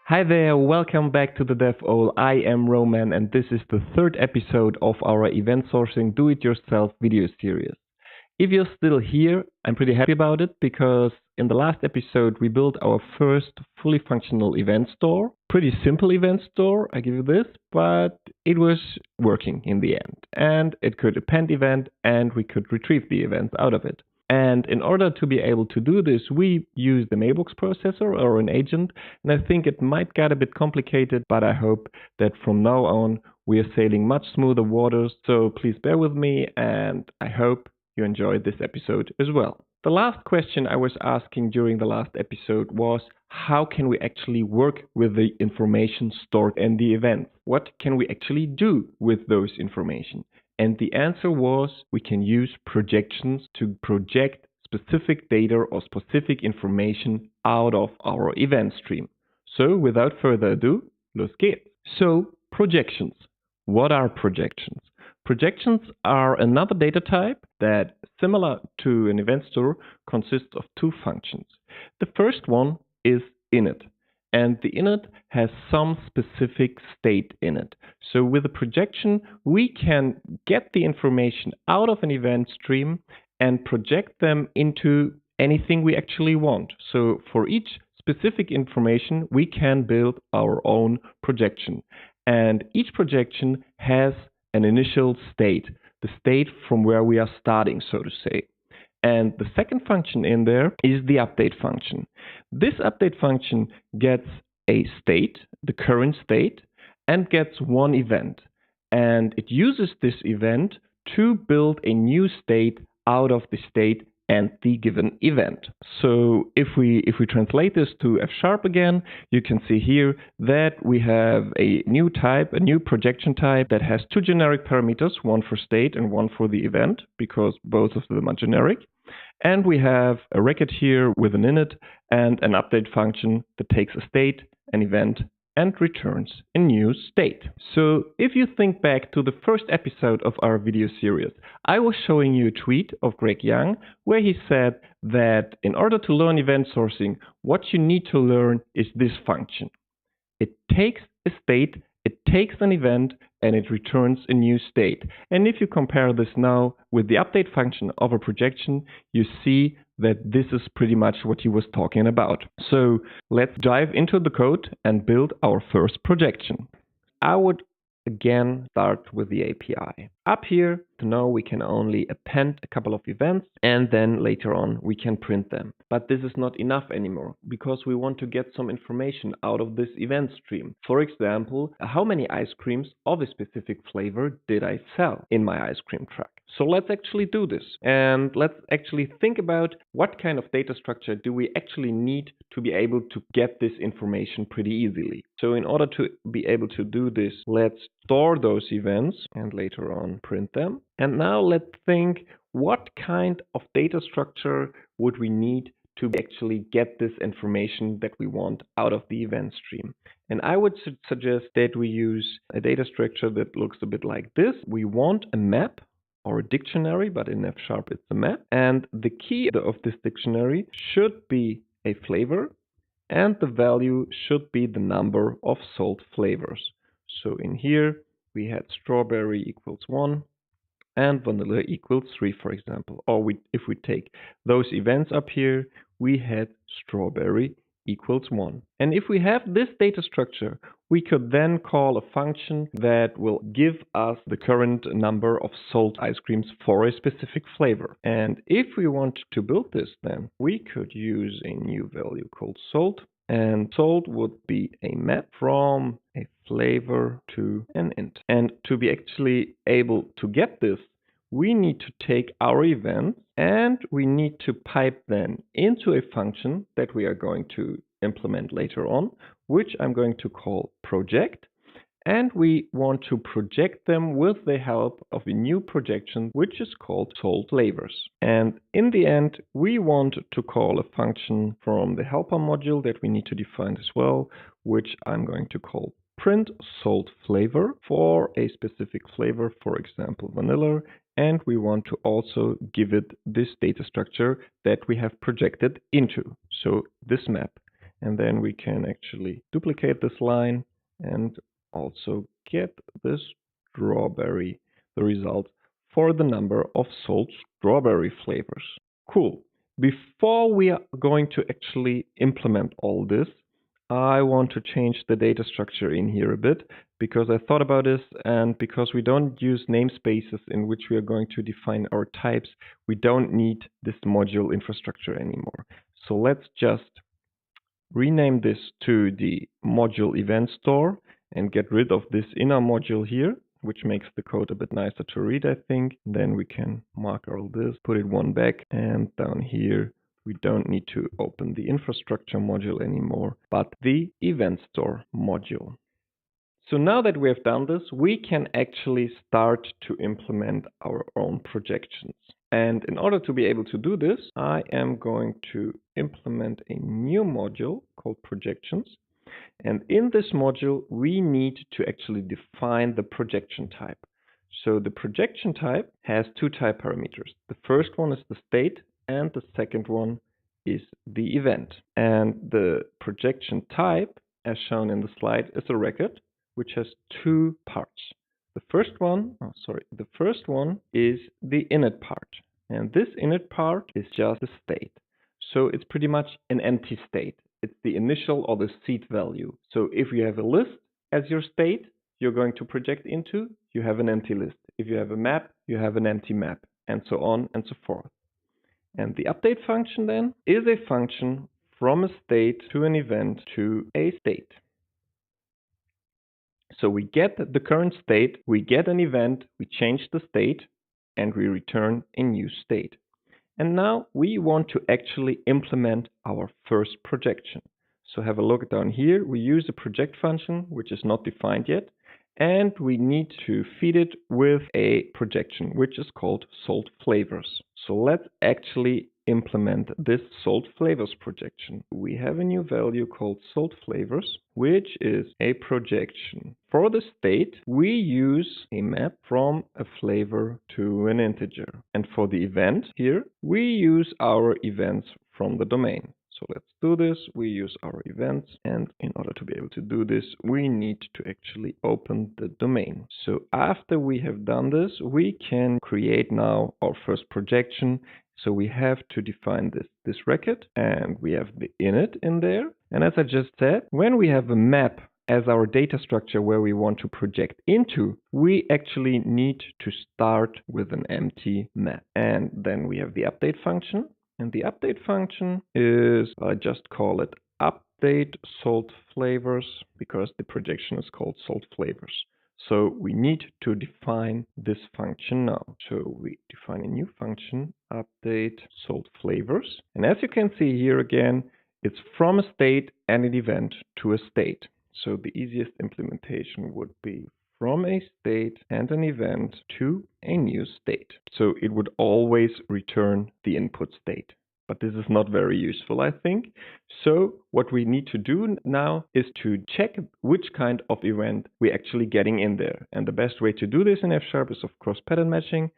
Hi there, welcome back to the DevOL. I am Roman and this is the third episode of our event sourcing do-it-yourself video series. If you're still here, I'm pretty happy about it because in the last episode we built our first fully functional event store. Pretty simple event store, I give you this, but it was working in the end. And it could append event and we could retrieve the events out of it. And in order to be able to do this, we use the Mailbox processor or an agent. And I think it might get a bit complicated, but I hope that from now on we are sailing much smoother waters. So please bear with me and I hope you enjoyed this episode as well. The last question I was asking during the last episode was, how can we actually work with the information stored in the event? What can we actually do with those information? And the answer was we can use projections to project specific data or specific information out of our event stream. So without further ado, let's get. So projections. What are projections? Projections are another data type that, similar to an event store, consists of two functions. The first one is init. And the init has some specific state in it. So with a projection, we can get the information out of an event stream and project them into anything we actually want. So for each specific information, we can build our own projection. And each projection has an initial state, the state from where we are starting, so to say. And the second function in there is the update function. This update function gets a state, the current state, and gets one event. And it uses this event to build a new state out of the state and the given event. So if we translate this to F# again, you can see here that we have a new type, a new projection type that has two generic parameters, one for state and one for the event, because both of them are generic. And we have a record here with an init and an update function that takes a state, an event, and returns a new state. So if you think back to the first episode of our video series, I was showing you a tweet of Greg Young where he said that in order to learn event sourcing, what you need to learn is this function. It takes a state, it takes an event, and it returns a new state. And if you compare this now with the update function of a projection, you see that this is pretty much what he was talking about. So let's dive into the code and build our first projection. I would again start with the API. Up here, to know we can only append a couple of events and then later on we can print them. But this is not enough anymore because we want to get some information out of this event stream. For example, how many ice creams of a specific flavor did I sell in my ice cream truck? So let's actually do this and let's actually think about what kind of data structure do we actually need to be able to get this information pretty easily. So in order to be able to do this, let's store those events and later on print them. And now let's think, what kind of data structure would we need to actually get this information that we want out of the event stream? And I would suggest that we use a data structure that looks a bit like this. We want a map or a dictionary, but in F# it's a map. And the key of this dictionary should be a flavor, and the value should be the number of sold flavors. So in here, we had strawberry equals 1 and vanilla equals 3, for example. Or if we take those events up here, we had strawberry equals 1. And if we have this data structure, we could then call a function that will give us the current number of sold ice creams for a specific flavor. And if we want to build this, then we could use a new value called sold. And sold would be a map from a flavor to an int. And to be actually able to get this, we need to take our events and we need to pipe them into a function that we are going to implement later on, which I'm going to call project. And we want to project them with the help of a new projection, which is called sold flavors. And in the end, we want to call a function from the helper module that we need to define as well, which I'm going to call print sold flavor for a specific flavor, for example, vanilla. And we want to also give it this data structure that we have projected into. So this map. And then we can actually duplicate this line and also get this strawberry, the result for the number of sold strawberry flavors. Cool. Before we are going to actually implement all this, I want to change the data structure in here a bit because I thought about this, and because we don't use namespaces in which we are going to define our types, we don't need this module infrastructure anymore. So let's just rename this to the module event store and get rid of this inner module here, which makes the code a bit nicer to read, I think. Then we can mark all this, put it one back, and down here we don't need to open the infrastructure module anymore, but the event store module. So now that we have done this, we can actually start to implement our own projections. And in order to be able to do this, I am going to implement a new module called projections. And in this module, we need to actually define the projection type. So the projection type has two type parameters. The first one is the state, and the second one is the event. And the projection type, as shown in the slide, is a record, which has two parts. The first one is the init part. And this init part is just the state. So it's pretty much an empty state. It's the initial or the seed value. So if you have a list as your state you're going to project into, you have an empty list. If you have a map, you have an empty map, and so on and so forth. And the update function then is a function from a state to an event to a state. So we get the current state, we get an event, we change the state, and we return a new state. And now we want to actually implement our first projection. So have a look down here. We use a project function, which is not defined yet, and we need to feed it with a projection, which is called sold flavors. So let's actually implement this sold flavors projection. We have a new value called sold flavors, which is a projection. For the state, we use a map from a flavor to an integer. And for the event here, we use our events from the domain. So let's do this. We use our events, and in order to be able to do this, we need to actually open the domain. So after we have done this, we can create now our first projection. So we have to define this record, and we have the init in there. And as I just said, when we have a map as our data structure where we want to project into, we actually need to start with an empty map. And then we have the update function. And the update function is, I just call it update sold flavors because the projection is called sold flavors. So we need to define this function now. So we define a new function, update sold flavors. And as you can see here again, it's from a state and an event to a state. So the easiest implementation would be from a state and an event to a new state. So it would always return the input state. But this is not very useful, I think. So what we need to do now is to check which kind of event we're actually getting in there. And the best way to do this in F# is of course pattern matching.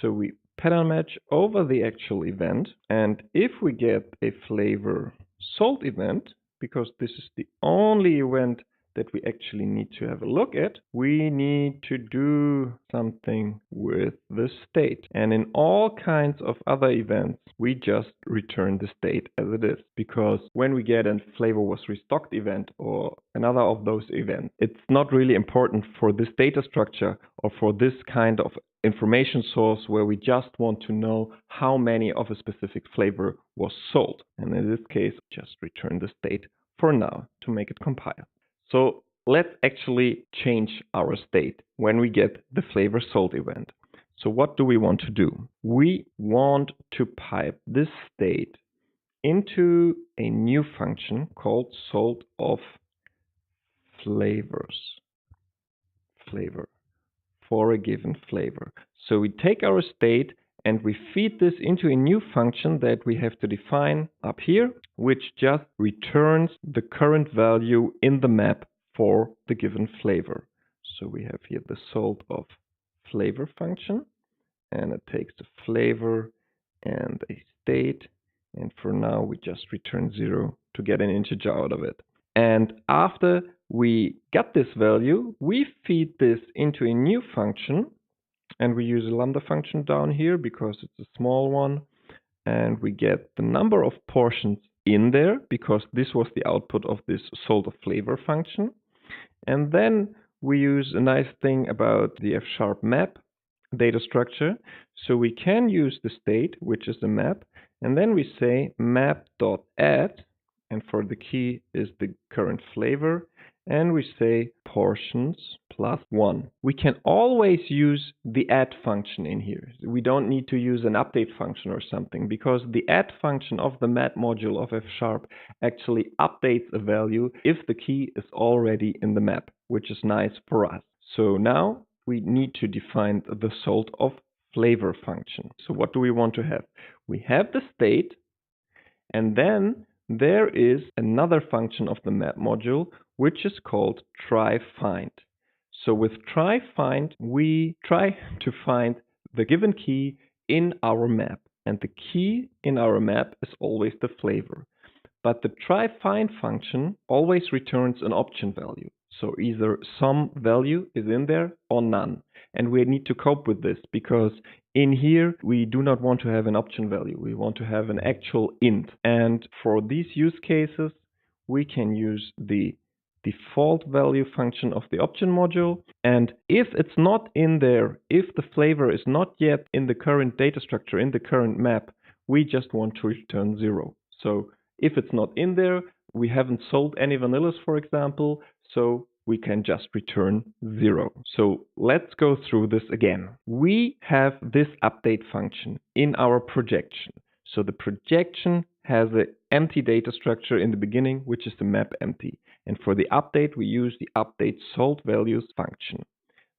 So we pattern match over the actual event. And if we get a flavor sold event, because this is the only event that we actually need to have a look at, we need to do something with the state. And in all kinds of other events, we just return the state as it is. Because when we get a flavor was restocked event or another of those events, it's not really important for this data structure or for this kind of information source where we just want to know how many of a specific flavor was sold. And in this case, just return the state for now to make it compile. So let's actually change our state when we get the flavor sold event. So what do we want to do? We want to pipe this state into a new function called sold of flavors. Flavor for a given flavor. So we take our state and we feed this into a new function that we have to define up here, which just returns the current value in the map for the given flavor. So we have here the sold of flavor function, and it takes a flavor and a state, and for now we just return 0 to get an integer out of it. And after we got this value, we feed this into a new function, and we use a lambda function down here because it's a small one, and we get the number of portions in there because this was the output of this salt of flavor function. And then we use a nice thing about the F# map data structure. So we can use the state, which is a map, and then we say map.add, and for the key is the current flavor, and we say portions plus 1. We can always use the add function in here. We don't need to use an update function or something, because the add function of the map module of F# actually updates a value if the key is already in the map, which is nice for us. So now we need to define the salt of flavor function. So what do we want to have? We have the state, and then there is another function of the map module, which is called try_find. So with try_find, we try to find the given key in our map, and the key in our map is always the flavor. But the try_find function always returns an option value. So either some value is in there or none. And we need to cope with this because in here we do not want to have an option value. We want to have an actual int. And for these use cases, we can use the default value function of the option module. And if it's not in there, if the flavor is not yet in the current data structure, in the current map, we just want to return 0. So if it's not in there, we haven't sold any vanillas, for example, so we can just return 0. So let's go through this again. We have this update function in our projection. So the projection has an empty data structure in the beginning, which is the map empty. And for the update, we use the update salt values function.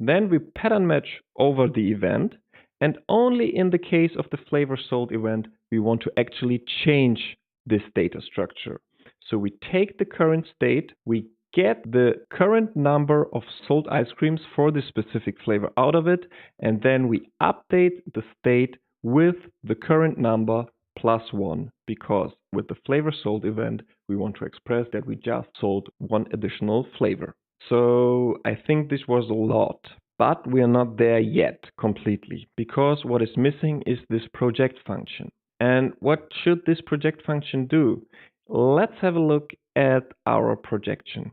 Then we pattern match over the event, and only in the case of the flavor salt event, we want to actually change this data structure. So we take the current state, we get the current number of salt ice creams for this specific flavor out of it, and then we update the state with the current number plus 1, because with the flavor salt event, we want to express that we just sold one additional flavor. So I think this was a lot, but we are not there yet completely, because what is missing is this project function. And what should this project function do? Let's have a look at our projection.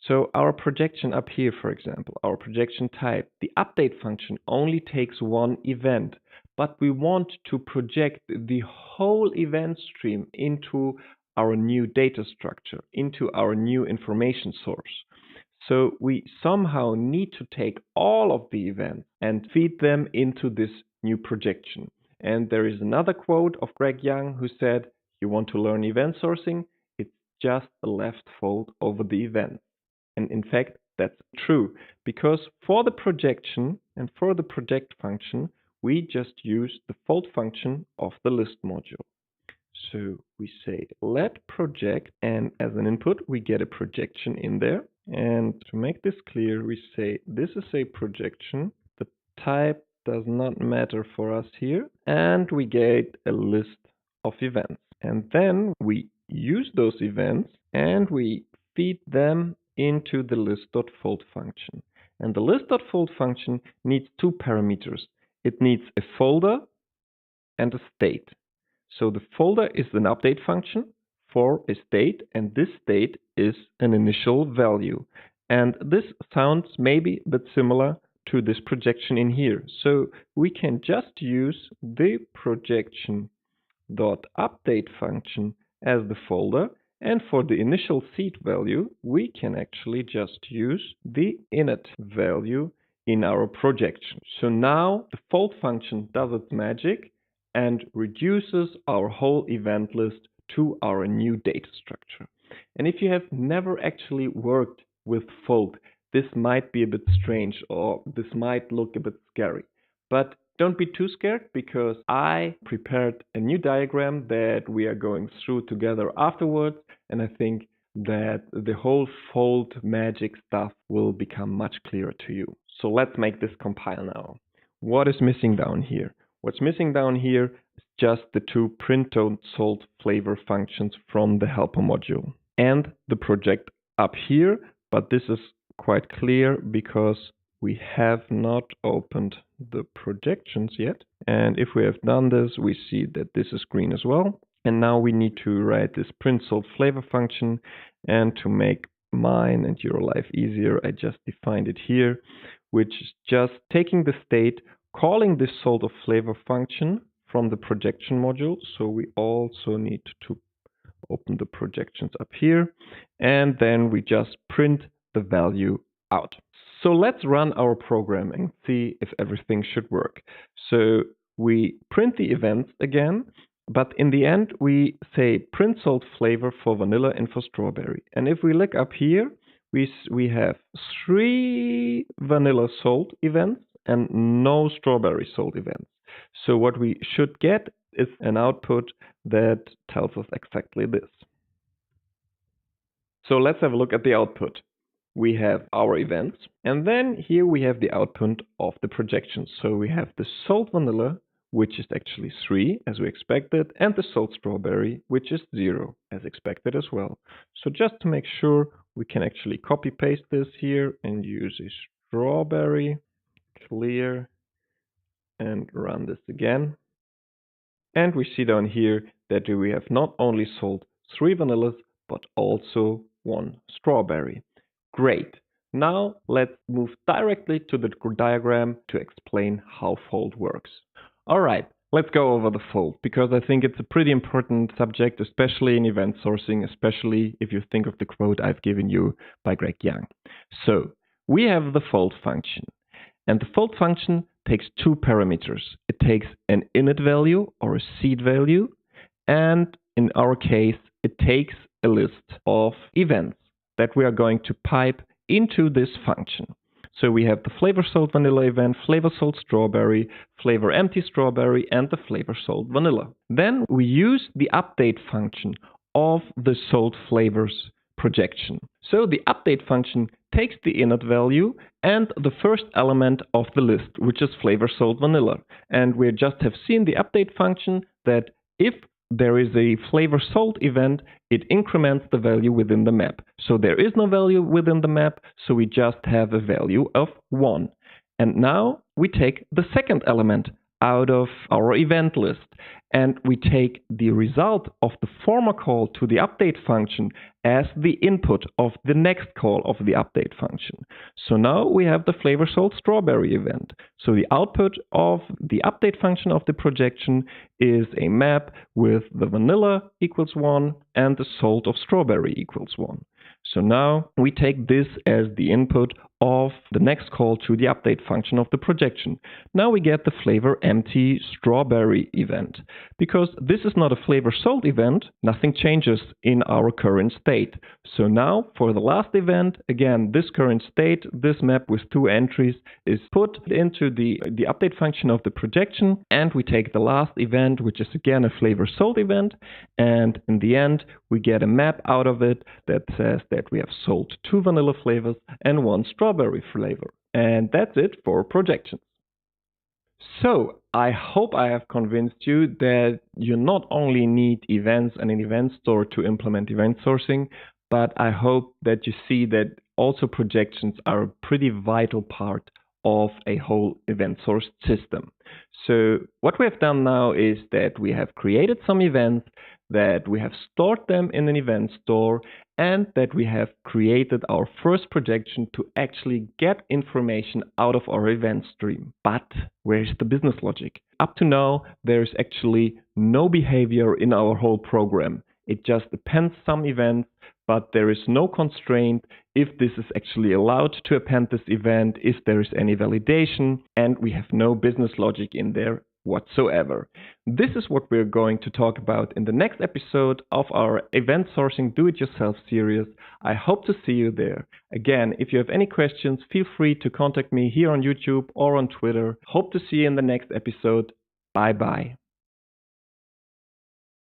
So our projection up here, for example, our projection type, the update function only takes one event, but we want to project the whole event stream into our new data structure, into our new information source. So we somehow need to take all of the events and feed them into this new projection. And there is another quote of Greg Young who said, "You want to learn event sourcing? It's just a left fold over the event." And in fact, that's true, because for the projection and for the project function, we just use the fold function of the list module. So we say let project, and as an input, we get a projection in there. And to make this clear, we say this is a projection. The type does not matter for us here. And we get a list of events. And then we use those events and we feed them into the list.fold function. And the list.fold function needs two parameters. It needs a folder and a state. So the folder is an update function for a state, and this state is an initial value. And this sounds maybe a bit similar to this projection in here. So we can just use the projection.update function as the folder, and for the initial seed value, we can actually just use the init value in our projection. So now the fold function does its magic and reduces our whole event list to our new data structure. And if you have never actually worked with fold, this might be a bit strange, or this might look a bit scary. But don't be too scared, because I prepared a new diagram that we are going through together afterwards, and I think that the whole fold magic stuff will become much clearer to you. So let's make this compile now. What is missing down here? What's missing down here is just the two print don't sold flavor functions from the helper module and the project up here, but this is quite clear because we have not opened the projections yet. And if we have done this, we see that this is green as well. And now we need to write this print sold flavor function, and to make mine and your life easier, I just defined it here, which is just taking the state, calling this sold of flavor function from the projection module. So we also need to open the projections up here, and then we just print the value out. So let's run our program and see if everything should work. So we print the events again, but in the end we say print sold flavor for vanilla and for strawberry. And if we look up here, we have 3 vanilla sold events and no strawberry sold events. So what we should get is an output that tells us exactly this. So let's have a look at the output. We have our events, and then here we have the output of the projections. So we have the sold vanilla, which is actually 3 as we expected, and the sold strawberry, which is 0 as expected as well. So just to make sure, we can actually copy paste this here and use a strawberry, clear, and run this again. And we see down here that we have not only sold 3 vanillas, but also 1 strawberry. Great. Now let's move directly to the diagram to explain how fold works. All right, let's go over the fold, because I think it's a pretty important subject, especially in event sourcing, especially if you think of the quote I've given you by Greg Young. So we have the fold function, and the fold function takes 2 parameters. It takes an init value or a seed value, and in our case, it takes a list of events that we are going to pipe into this function. So we have the flavor sold vanilla event, flavor sold strawberry, flavor empty strawberry, and the flavor sold vanilla. Then we use the update function of the sold flavors projection. So the update function takes the init value and the first element of the list, which is flavor sold vanilla. And we just have seen the update function that if there is a flavor sold event, it increments the value within the map. So there is no value within the map, so we just have a value of 1. And now we take the second element out of our event list, and we take the result of the former call to the update function as the input of the next call of the update function. So now we have the flavor sold strawberry event. So the output of the update function of the projection is a map with the vanilla equals 1 and the sold of strawberry equals 1. So now we take this as the input of the next call to the update function of the projection. Now we get the flavor empty strawberry event. Because this is not a flavor sold event, nothing changes in our current state. So now for the last event, again, this current state, this map with 2 entries is put into the update function of the projection, and we take the last event, which is again a flavor sold event, and in the end we get a map out of it that says that we have sold 2 vanilla flavors and 1 strawberry flavor. And that's it for projections. So I hope I have convinced you that you not only need events and an event store to implement event sourcing, but I hope that you see that also projections are a pretty vital part of a whole event sourced system. So what we have done now is that we have created some events, that we have stored them in an event store, and that we have created our first projection to actually get information out of our event stream. But where's the business logic? Up to now, there's actually no behavior in our whole program. It just appends some events, but there is no constraint if this is actually allowed to append this event, if there is any validation, and we have no business logic in there whatsoever. This is what we're going to talk about in the next episode of our Event Sourcing Do-It-Yourself series. I hope to see you there. Again, if you have any questions, feel free to contact me here on YouTube or on Twitter. Hope to see you in the next episode. Bye-bye.